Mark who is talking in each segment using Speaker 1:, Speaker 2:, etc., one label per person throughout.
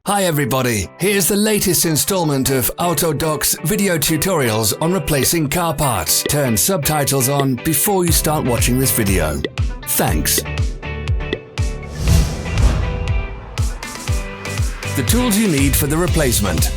Speaker 1: Hi everybody, here's the latest installment of Autodoc's video tutorials on replacing car parts. Turn subtitles on before you start watching this video. Thanks. The tools you need for the replacement.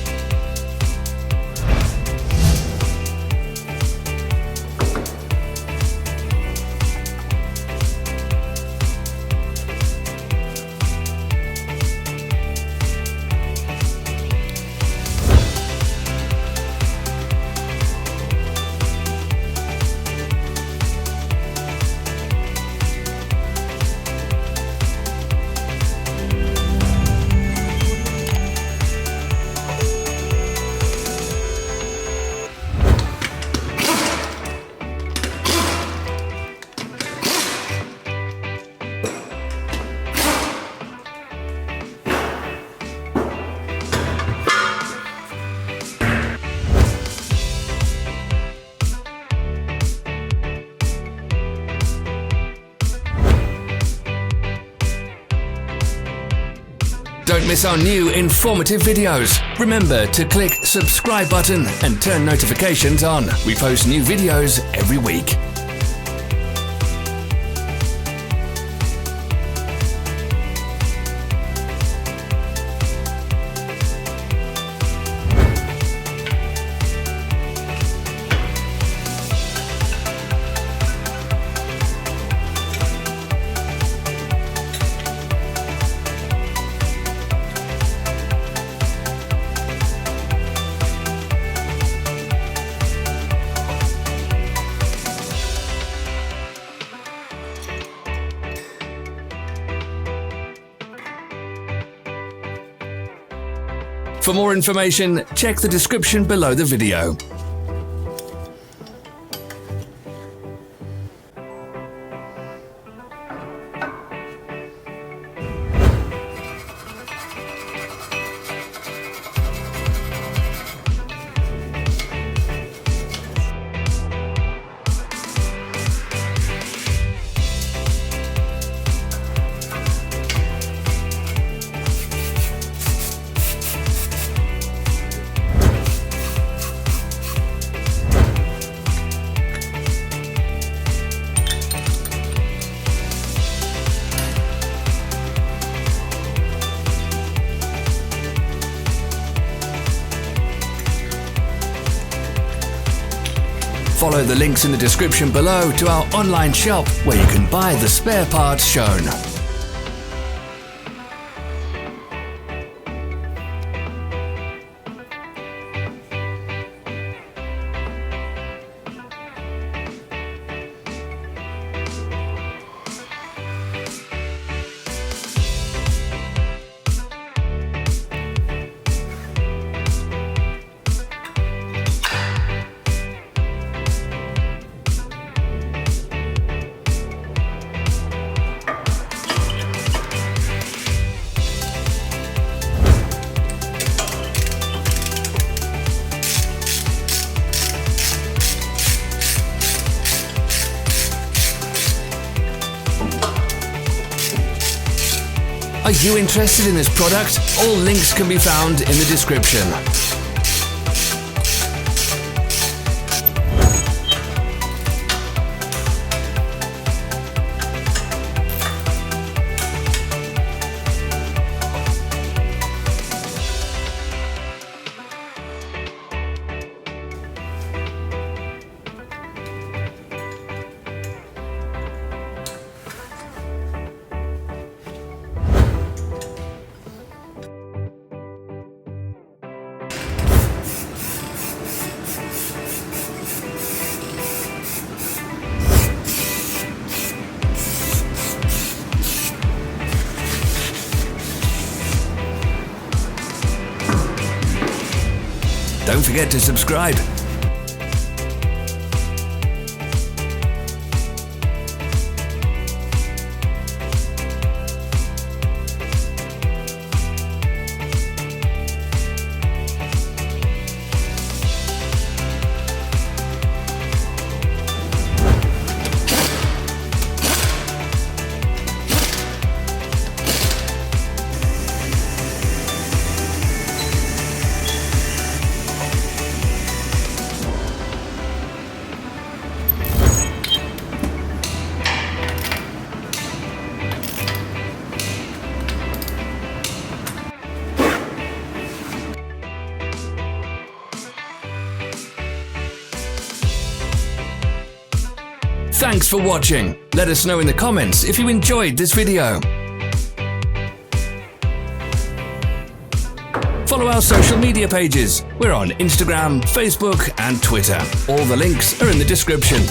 Speaker 1: Don't miss our new informative videos. Remember to click subscribe button and turn notifications on. We post new videos every week. For more information, check the description below the video. Follow the links in the description below to our online shop where you can buy the spare parts shown. Are you interested in this product? All links can be found in the description. Don't forget to subscribe. Thanks for watching. Let us know in the comments if you enjoyed this video. Follow our social media pages. We're on Instagram, Facebook and Twitter. All the links are in the description.